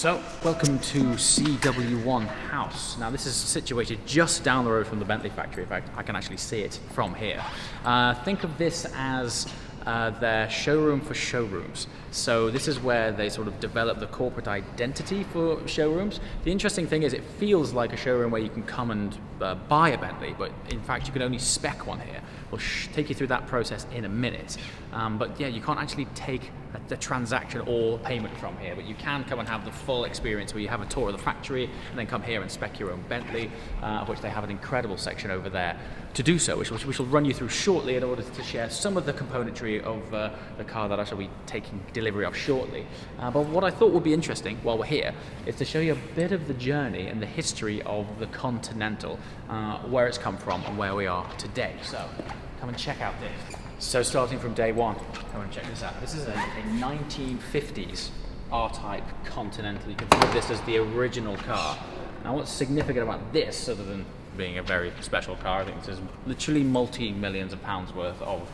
So, welcome to CW1 House. Now, this is situated just down the road from the Bentley factory. In fact, I can actually see it from here. Think of this as their showroom for showrooms. So this is where they sort of develop the corporate identity for showrooms. The interesting thing is it feels like a showroom where you can come and buy a Bentley, but in fact you can only spec one here. We'll take you through that process in a minute. But yeah, you can't actually take the transaction or payment from here, but you can come and have the full experience where you have a tour of the factory and then come here and spec your own Bentley, of which they have an incredible section over there to do so, which we shall run you through shortly in order to share some of the componentry of the car that I shall be taking delivery of shortly. But what I thought would be interesting while we're here is to show you a bit of the journey and the history of the Continental, where it's come from and where we are today. So come and check out this. So starting from day one, come and check this out. This is a 1950s R-Type Continental. You can think of this as the original car. Now what's significant about this, other than being a very special car, I think this is literally multi-millions of pounds worth of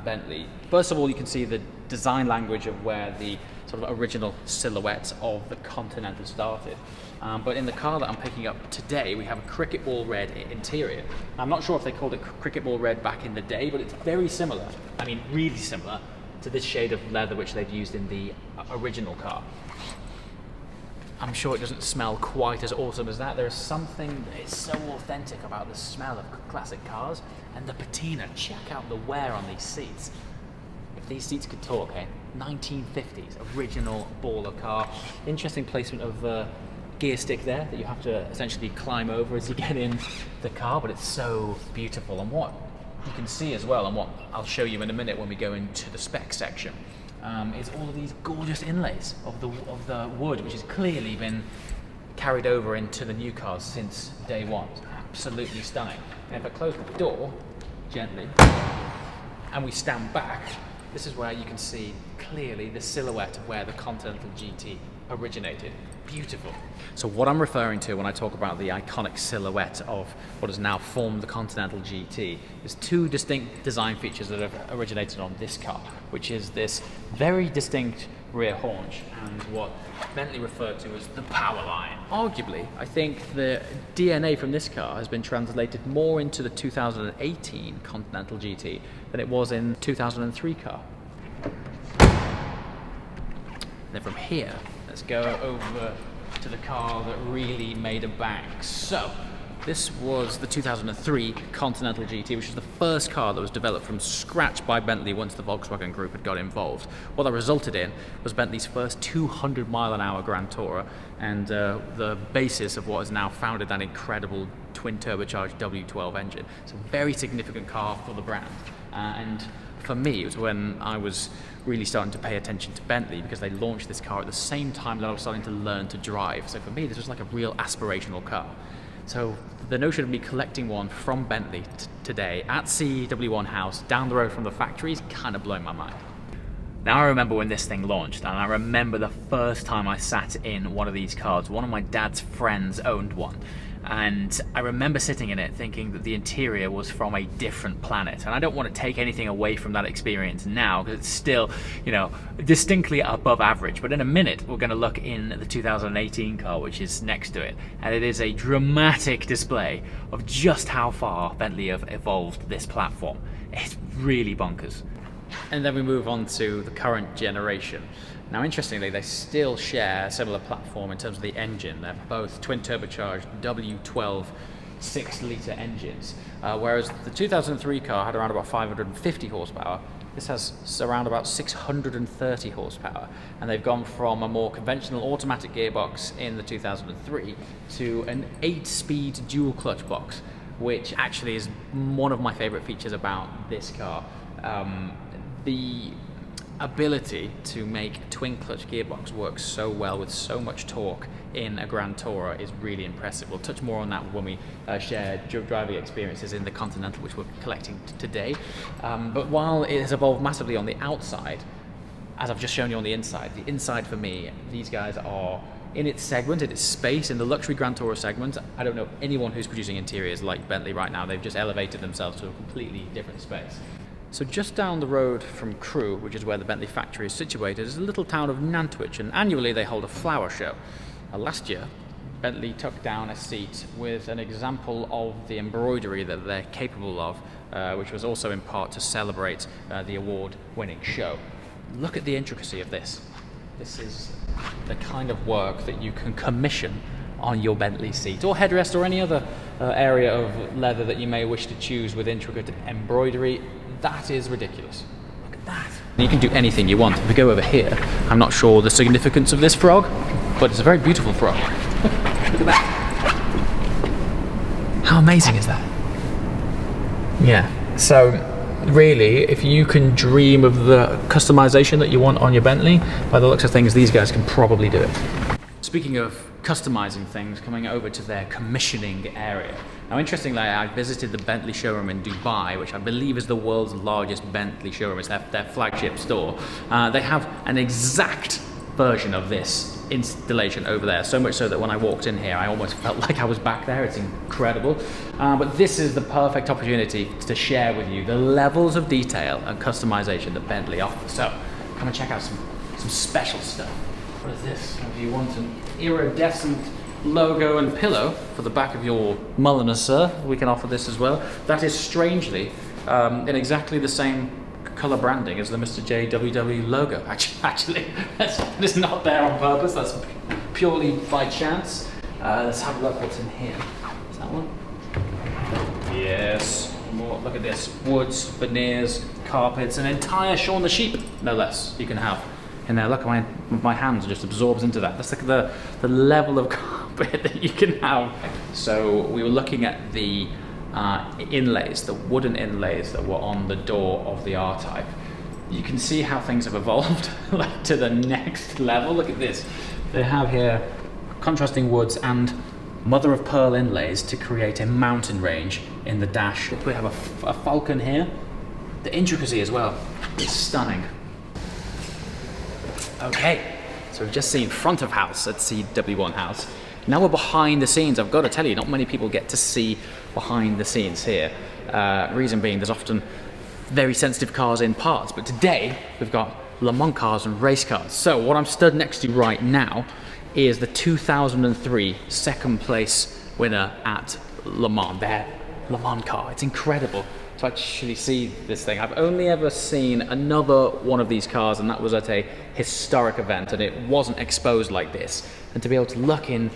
Bentley. First of all, you can see the design language of where the sort of original silhouette of the Continental started. But in the car that I'm picking up today, we have a cricket ball red interior. I'm not sure if they called it cricket ball red back in the day, but it's very similar, I mean really similar, to this shade of leather which they've used in the original car. I'm sure it doesn't smell quite as awesome as that. There's something that is so authentic about the smell of classic cars. And the patina, check out the wear on these seats. If these seats could talk, eh? 1950s, original baller car. Interesting placement of gear stick there that you have to essentially climb over as you get in the car, but it's so beautiful. And what you can see as well, and what I'll show you in a minute when we go into the spec section, is all of these gorgeous inlays of the wood, which has clearly been carried over into the new cars since day one. It's absolutely stunning. And if I close the door gently and we stand back, this is where you can see clearly the silhouette of where the Continental GT originated. Beautiful. So what I'm referring to when I talk about the iconic silhouette of what has now formed the Continental GT is two distinct design features that have originated on this car, which is this very distinct rear haunch and what Bentley referred to as the power line. Arguably, I think the DNA from this car has been translated more into the 2018 Continental GT than it was in the 2003 car. And then from here, let's go over to the car that really made a bang. So, this was the 2003 Continental GT, which was the first car that was developed from scratch by Bentley once the Volkswagen Group had got involved. What that resulted in was Bentley's first 200-mile-an-hour Grand Tourer and the basis of what has now founded that incredible twin-turbocharged W12 engine. It's a very significant car for the brand. And for me, it was when I was really starting to pay attention to Bentley, because they launched this car at the same time that I was starting to learn to drive. So for me, this was like a real aspirational car. So the notion of me collecting one from Bentley today at CW1 House down the road from the factory is kind of blowing my mind. Now I remember when this thing launched, and I remember the first time I sat in one of these cars. One of my dad's friends owned one. And I remember sitting in it thinking that the interior was from a different planet. And I don't want to take anything away from that experience now, because it's still, you know, distinctly above average. But in a minute, we're going to look in the 2018 car, which is next to it. And it is a dramatic display of just how far Bentley have evolved this platform. It's really bonkers. And then we move on to the current generation. Now, interestingly, they still share a similar platform in terms of the engine. They're both twin-turbocharged W12 6-litre engines, whereas the 2003 car had around about 550 horsepower. This has around about 630 horsepower, and they've gone from a more conventional automatic gearbox in the 2003 to an 8-speed dual-clutch box, which actually is one of my favourite features about this car. The ability to make a twin clutch gearbox work so well with so much torque in a Grand Tourer is really impressive. We'll touch more on that when we share driving experiences in the Continental, which we're collecting today. But while it has evolved massively on the outside, as I've just shown you on the inside for me, these guys are in its segment, in its space, in the luxury Grand Tourer segment. I don't know anyone who's producing interiors like Bentley right now. They've just elevated themselves to a completely different space. So just down the road from Crewe, which is where the Bentley factory is situated, is a little town of Nantwich, and annually they hold a flower show. Last year, Bentley took down a seat with an example of the embroidery that they're capable of, which was also in part to celebrate the award-winning show. Look at the intricacy of this. This is the kind of work that you can commission on your Bentley seat, or headrest, or any other area of leather that you may wish to choose with intricate embroidery. That is ridiculous. Look at that. You can do anything you want. If we go over here, I'm not sure the significance of this frog, but it's a very beautiful frog. Look at that. How amazing is that? Yeah. So really, if you can dream of the customization that you want on your Bentley, by the looks of things, these guys can probably do it. Speaking of customizing things, coming over to their commissioning area. Now, interestingly, I visited the Bentley showroom in Dubai, which I believe is the world's largest Bentley showroom. It's their flagship store. They have an exact version of this installation over there, so much so that when I walked in here, I almost felt like I was back there. It's incredible. But this is the perfect opportunity to share with you the levels of detail and customization that Bentley offers. So come and check out some special stuff. What is this? If you want an iridescent logo and pillow for the back of your Mulliner, sir, we can offer this as well. That is strangely in exactly the same color branding as the Mr. JWW logo. Actually, that is not there on purpose. That's purely by chance. Let's have a look what's in here. Is that one? Yes. More. Look at this. Woods, veneers, carpets, an entire Shaun the Sheep, no less, you can have in there. Look, my hands just absorbs into that. That's like the level of carpet that you can have. So we were looking at the inlays, the wooden inlays that were on the door of the R-Type. You can see how things have evolved like to the next level. Look at this. They have here contrasting woods and mother of pearl inlays to create a mountain range in the dash. We have a falcon here. The intricacy as well is stunning. Okay, so we've just seen front of house at CW1 House. Now we're behind the scenes. I've got to tell you, not many people get to see behind the scenes here. Reason being, there's often very sensitive cars in parts, but today we've got Le Mans cars and race cars. So what I'm stood next to right now is the 2003 second place winner at Le Mans, their Le Mans car. It's incredible to actually see this thing. I've only ever seen another one of these cars, and that was at a historic event, and it wasn't exposed like this. And to be able to look in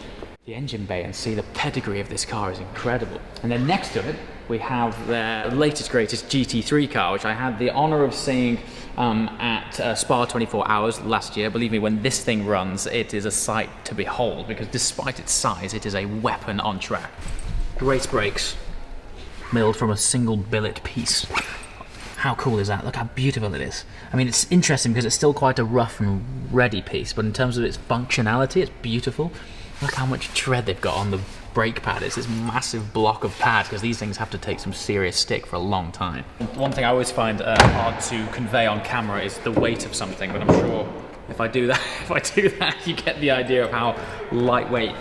the engine bay and see the pedigree of this car is incredible. And then next to it, we have their latest, greatest GT3 car, which I had the honor of seeing at Spa 24 Hours last year. Believe me, when this thing runs, it is a sight to behold, because despite its size, it is a weapon on track. Race brakes, milled from a single billet piece. How cool is that? Look how beautiful it is. I mean, it's interesting because it's still quite a rough and ready piece, but in terms of its functionality, it's beautiful. Look how much tread they've got on the brake pad. It's this massive block of pad, because these things have to take some serious stick for a long time. One thing I always find hard to convey on camera is the weight of something, but I'm sure if I do that, you get the idea of how lightweight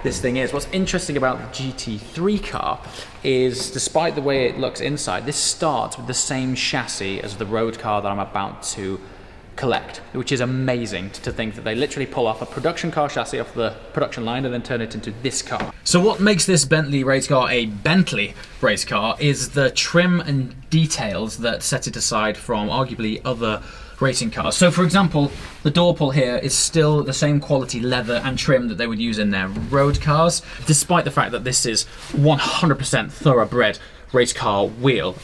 this thing is. What's interesting about the GT3 car is, despite the way it looks inside, this starts with the same chassis as the road car that I'm about to collect, which is amazing to think that they literally pull off a production car chassis off the production line and then turn it into this car. So what makes this Bentley race car a Bentley race car is the trim and details that set it aside from arguably other racing cars. So for example, the door pull here is still the same quality leather and trim that they would use in their road cars, despite the fact that this is 100% thoroughbred race car wheel.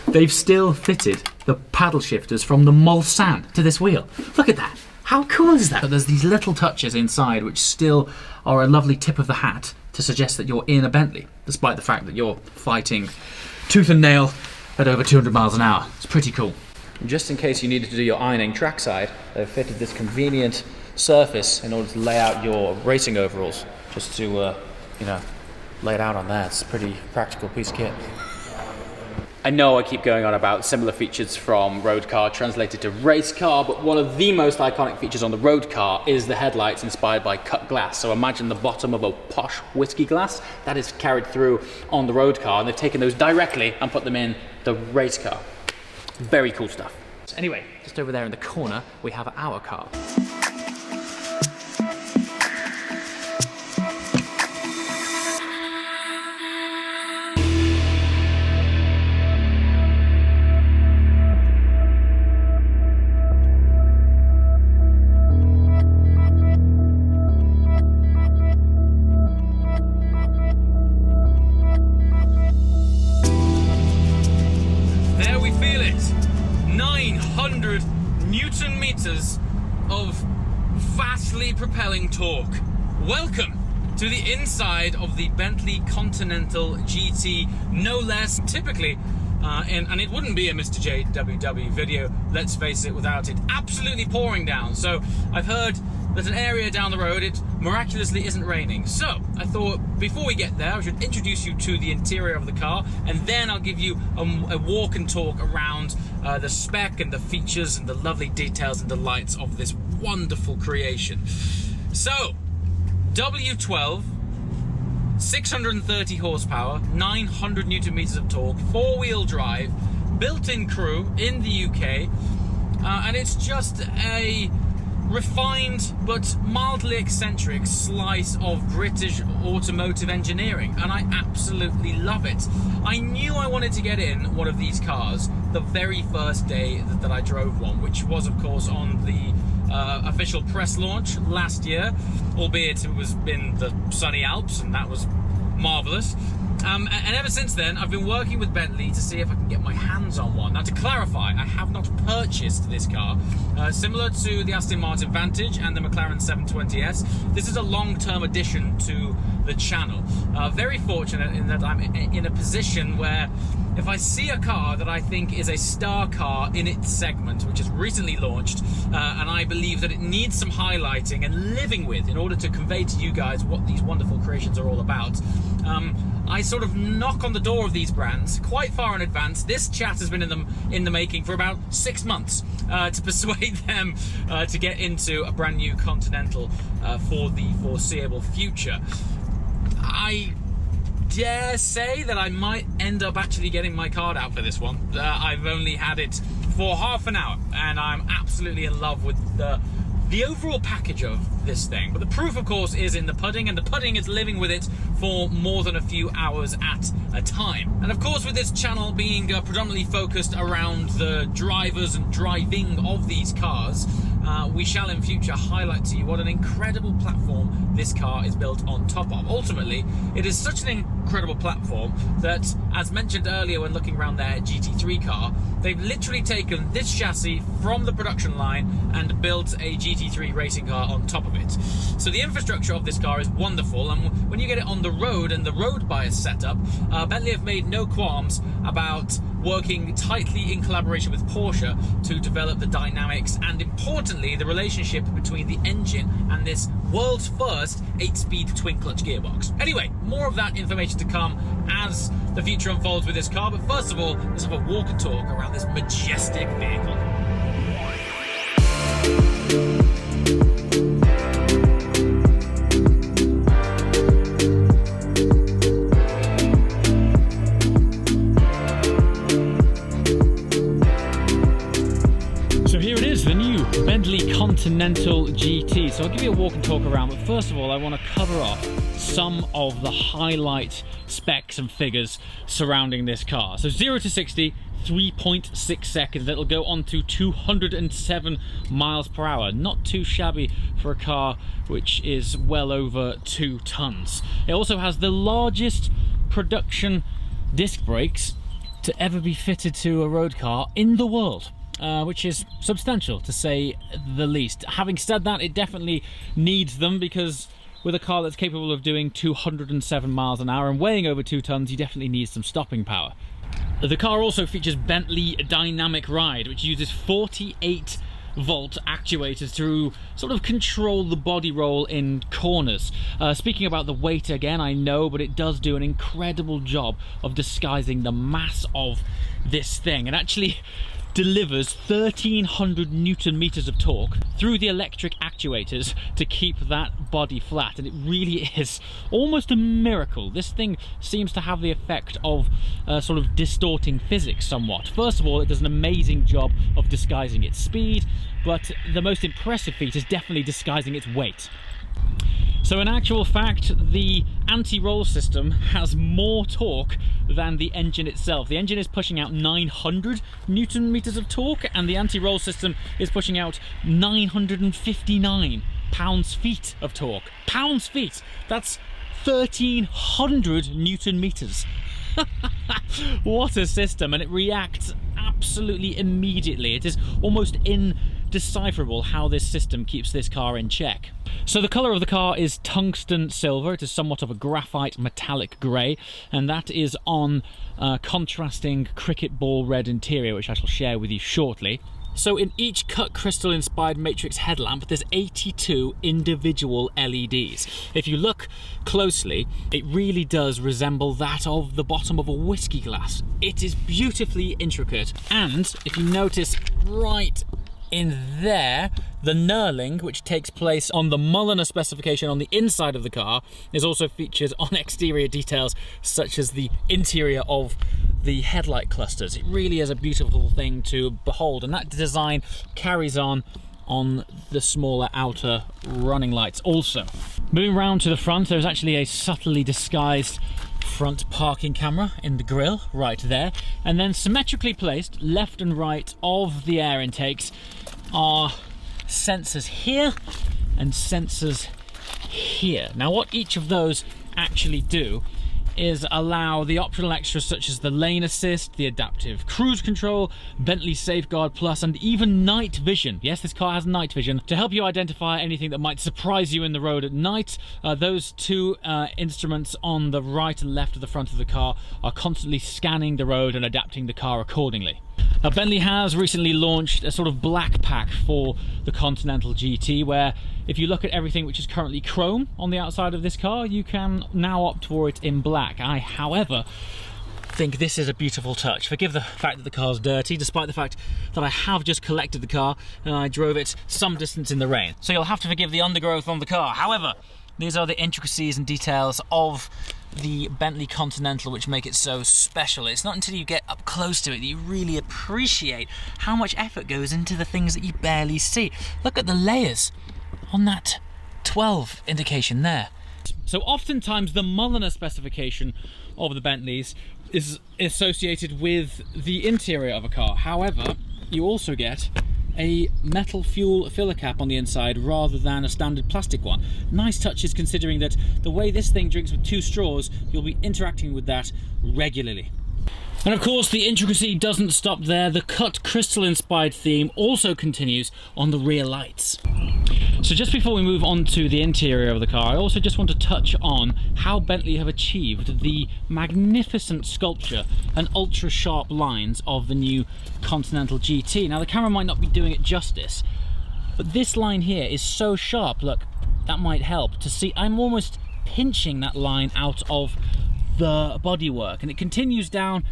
They've still fitted the paddle shifters from the Mulsanne to this wheel. Look at that. How cool is that? But there's these little touches inside which still are a lovely tip of the hat to suggest that you're in a Bentley, despite the fact that you're fighting tooth and nail at over 200 miles an hour. It's pretty cool. Just in case you needed to do your ironing trackside, they've fitted this convenient surface in order to lay out your racing overalls, just to, lay it out on there. It's a pretty practical piece of kit. I know I keep going on about similar features from road car translated to race car, but one of the most iconic features on the road car is the headlights inspired by cut glass. So imagine the bottom of a posh whiskey glass that is carried through on the road car, and they've taken those directly and put them in the race car. Very cool stuff. Anyway, just over there in the corner, we have our car. There we feel it. 900 Newton meters of vastly propelling torque. Welcome to the inside of the Bentley Continental GT, no less. Typically, and it wouldn't be a Mr. JWW video, let's face it, without it absolutely pouring down. So I've heard there's an area down the road, it miraculously isn't raining. So I thought before we get there, I should introduce you to the interior of the car, and then I'll give you a walk and talk around the spec and the features and the lovely details and delights of this wonderful creation. So, W12, 630 horsepower, 900 Newton meters of torque, four-wheel drive, built-in crew in the UK, and it's just a refined but mildly eccentric slice of British automotive engineering, and I absolutely love it. I knew I wanted to get in one of these cars the very first day that I drove one, which was of course on the official press launch last year, albeit it was in the sunny Alps, and that was marvellous. And ever since then, I've been working with Bentley to see if I can get my hands on one. Now, to clarify, I have not purchased this car. Similar to the Aston Martin Vantage and the McLaren 720S, this is a long-term addition to the channel. Very fortunate in that I'm in a position where if I see a car that I think is a star car in its segment, which is recently launched, and I believe that it needs some highlighting and living with in order to convey to you guys what these wonderful creations are all about, I sort of knock on the door of these brands quite far in advance. This chat has been in the making for about 6 months to persuade them to get into a brand new Continental for the foreseeable future. I dare say that I might end up actually getting my card out for this one. I've only had it for half an hour, and I'm absolutely in love with the overall package of this thing. But the proof, of course, is in the pudding, and the pudding is living with it for more than a few hours at a time. And of course, with this channel being predominantly focused around the drivers and driving of these cars, we shall in future highlight to you what an incredible platform this car is built on top of. Ultimately, it is such an incredible platform that, as mentioned earlier when looking around their GT3 car, they've literally taken this chassis from the production line and built a GT3 racing car on top of it. So the infrastructure of this car is wonderful, and when you get it on the road and the road bias setup, Bentley have made no qualms about working tightly in collaboration with Porsche to develop the dynamics and, importantly, the relationship between the engine and this world's first 8-speed twin-clutch gearbox. Anyway, more of that information to come as the future unfolds with this car, but first of all, let's have a walk and talk around this majestic vehicle. Bentley Continental GT. So I'll give you a walk and talk around, but first of all I want to cover off some of the highlight specs and figures surrounding this car. So 0 to 60, 3.6 seconds. It'll go on to 207 miles per hour. Not too shabby for a car which is well over 2 tons. It also has the largest production disc brakes to ever be fitted to a road car in the world. Which is substantial, to say the least. Having said that, it definitely needs them, because with a car that's capable of doing 207 miles an hour and weighing over 2 tons, you definitely need some stopping power. The car also features Bentley Dynamic Ride, which uses 48-volt actuators to sort of control the body roll in corners. Speaking about the weight again, I know, but it does do an incredible job of disguising the mass of this thing. And actually, delivers 1300 Newton meters of torque through the electric actuators to keep that body flat, and it really is almost a miracle. This thing seems to have the effect of sort of distorting physics somewhat. First of all, it does an amazing job of disguising its speed, but the most impressive feat is definitely disguising its weight. So in actual fact, the anti-roll system has more torque than the engine itself. The engine is pushing out 900 Newton meters of torque, and the anti-roll system is pushing out 959 pounds-feet of torque. Pounds-feet! That's 1300 Newton meters. What a system, and it reacts absolutely immediately. It is almost indecipherable how this system keeps this car in check. So the colour of the car is tungsten silver. It is somewhat of a graphite metallic grey, and that is on contrasting cricket ball red interior, which I shall share with you shortly. So in each cut crystal inspired matrix headlamp, there's 82 individual LEDs. If you look closely, it really does resemble that of the bottom of a whiskey glass. It is beautifully intricate, and if you notice right in there, the knurling, which takes place on the Mulliner specification on the inside of the car, is also featured on exterior details such as the interior of the headlight clusters. It really is a beautiful thing to behold, and that design carries on the smaller outer running lights also. Moving round to the front, there's actually a subtly disguised front parking camera in the grille right there, and then symmetrically placed left and right of the air intakes are sensors here and sensors here. Now what each of those actually do is allow the optional extras such as the lane assist, the adaptive cruise control, Bentley Safeguard Plus, and even night vision. Yes, this car has night vision to help you identify anything that might surprise you in the road at night. Those two instruments on the right and left of the front of the car are constantly scanning the road and adapting the car accordingly. Now, Bentley has recently launched a sort of black pack for the Continental GT, where if you look at everything which is currently chrome on the outside of this car, you can now opt for it in black. I, however, think this is a beautiful touch. Forgive the fact that the car's dirty, despite the fact that I have just collected the car and I drove it some distance in the rain. So you'll have to forgive the undergrowth on the car. However, these are the intricacies and details of the Bentley Continental which make it so special. It's not until you get up close to it that you really appreciate how much effort goes into the things that you barely see. Look at the layers on that 12 indication there. So oftentimes the Mulliner specification of the Bentleys is associated with the interior of a car. However, you also get a metal fuel filler cap on the inside rather than a standard plastic one. Nice touches, considering that the way this thing drinks with 2 straws, you'll be interacting with that regularly. And of course, the intricacy doesn't stop there. The cut crystal inspired theme also continues on the rear lights. So just before we move on to the interior of the car, I also just want to touch on how Bentley have achieved the magnificent sculpture and ultra sharp lines of the new Continental GT. Now the camera might not be doing it justice, but this line here is so sharp. Look, that might help to see. I'm almost pinching that line out of the bodywork, and it continues down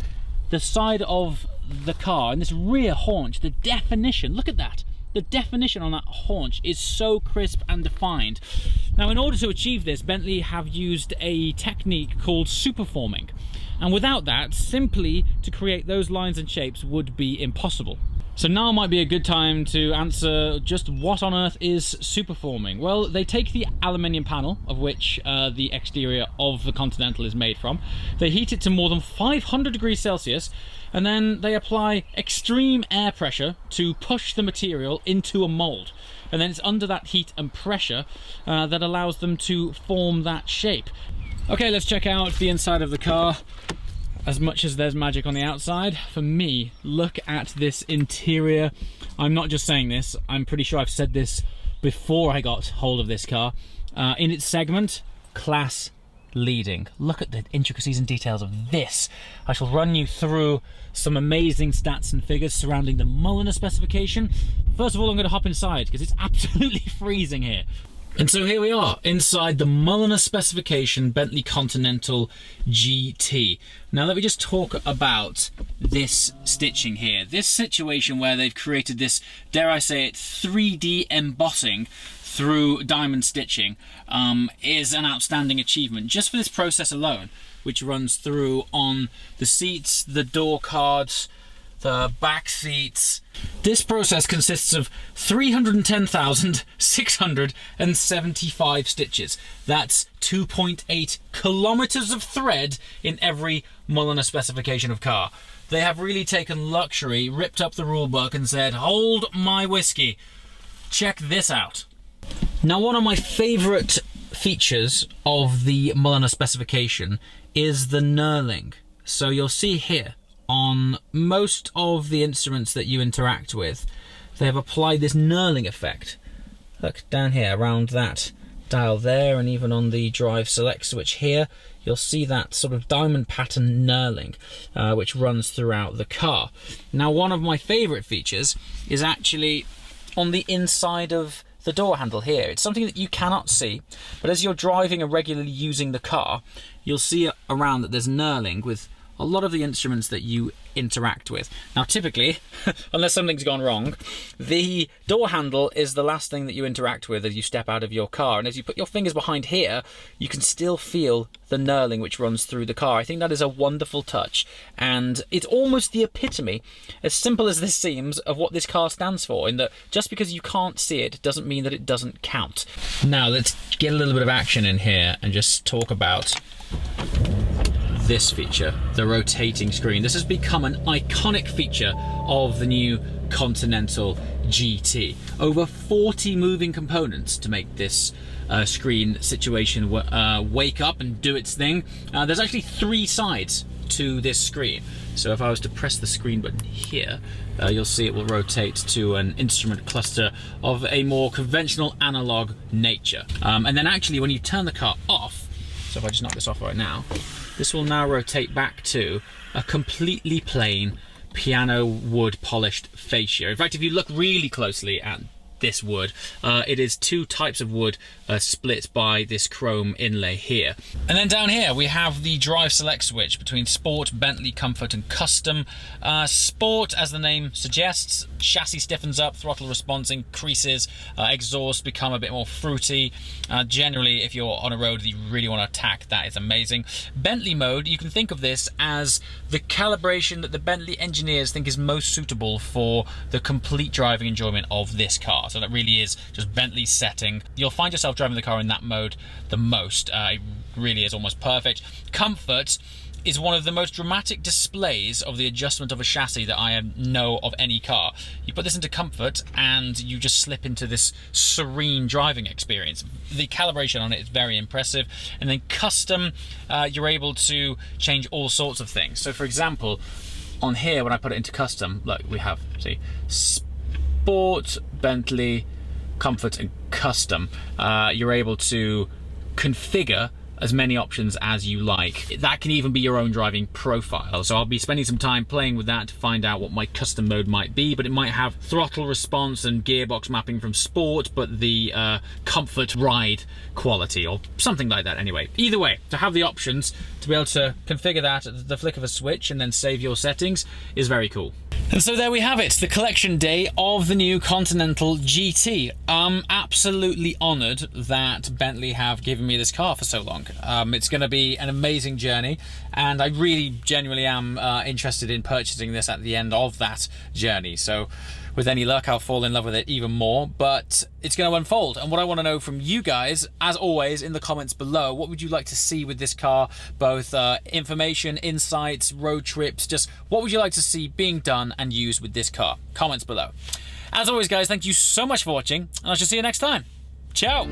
the side of the car, and this rear haunch, the definition, look at that. The definition on that haunch is so crisp and defined. Now, in order to achieve this, Bentley have used a technique called superforming. And without that, simply to create those lines and shapes would be impossible. So now might be a good time to answer just what on earth is superforming. Well, they take the aluminium panel, of which the exterior of the Continental is made from, they heat it to more than 500 degrees Celsius, and then they apply extreme air pressure to push the material into a mold. And then it's under that heat and pressure that allows them to form that shape. Okay, let's check out the inside of the car. As much as there's magic on the outside, for me, look at this interior. I'm not just saying this, I'm pretty sure I've said this before I got hold of this car. In its segment, class leading. Look at the intricacies and details of this. I shall run you through some amazing stats and figures surrounding the Mulliner specification. First of all, I'm going to hop inside because it's absolutely freezing here. And so here we are inside the Mulliner specification Bentley Continental GT. Now let me just talk about this stitching here. This situation where they've created this, dare I say it, 3D embossing through diamond stitching is an outstanding achievement just for this process alone, which runs through on the seats, the door cards, the back seats. This process consists of 310,675 stitches. That's 2.8 kilometers of thread in every Mulliner specification of car. They have really taken luxury, ripped up the rule book and said, hold my whiskey, check this out. Now, one of my favorite features of the Mulliner specification is the knurling. So you'll see here, on most of the instruments that you interact with, they have applied this knurling effect. Look down here around that dial there, and even on the drive select switch here, you'll see that sort of diamond pattern knurling which runs throughout the car. Now, one of my favorite features is actually on the inside of the door handle here. It's something that you cannot see, but as you're driving and regularly using the car, you'll see around that there's knurling with a lot of the instruments that you interact with. Now, typically, unless something's gone wrong, the door handle is the last thing that you interact with as you step out of your car. And as you put your fingers behind here, you can still feel the knurling which runs through the car. I think that is a wonderful touch. And it's almost the epitome, as simple as this seems, of what this car stands for, in that just because you can't see it doesn't mean that it doesn't count. Now, let's get a little bit of action in here and just talk about this feature, the rotating screen. This has become an iconic feature of the new Continental GT. Over 40 moving components to make this screen situation wake up and do its thing. There's actually 3 sides to this screen. So if I was to press the screen button here, you'll see it will rotate to an instrument cluster of a more conventional analog nature. And then actually when you turn the car off, so if I just knock this off right now, this will now rotate back to a completely plain piano wood polished fascia. In fact, if you look really closely at this wood, it is 2 types of wood split by this chrome inlay here. And then down here we have the drive select switch between Sport, Bentley, Comfort and Custom. Sport, as the name suggests, chassis stiffens up, throttle response increases, exhaust become a bit more fruity. Generally, if you're on a road that you really want to attack, that is amazing. Bentley mode, you can think of this as the calibration that the Bentley engineers think is most suitable for the complete driving enjoyment of this car. So that really is just Bentley's setting. You'll find yourself driving the car in that mode the most. It really is almost perfect. Comfort is one of the most dramatic displays of the adjustment of a chassis that I know of any car. You put this into Comfort and you just slip into this serene driving experience. The calibration on it is very impressive. And then Custom, you're able to change all sorts of things. So for example, on here, when I put it into Custom, look, we have, see, Sport, Bentley, Comfort and Custom. You're able to configure as many options as you like. That can even be your own driving profile. So I'll be spending some time playing with that to find out what my custom mode might be, but it might have throttle response and gearbox mapping from Sport, but the Comfort ride quality or something like that anyway. Either way, to have the options to be able to configure that at the flick of a switch and then save your settings is very cool. And so there we have it, the collection day of the new Continental GT. I'm absolutely honoured that Bentley have given me this car for so long. It's going to be an amazing journey, and I really genuinely am interested in purchasing this at the end of that journey. So with any luck, I'll fall in love with it even more, but it's going to unfold. And what I want to know from you guys, as always, in the comments below, what would you like to see with this car? Both information, insights, road trips, just what would you like to see being done and used with this car? Comments below. As always, guys, thank you so much for watching, and I shall see you next time. Ciao!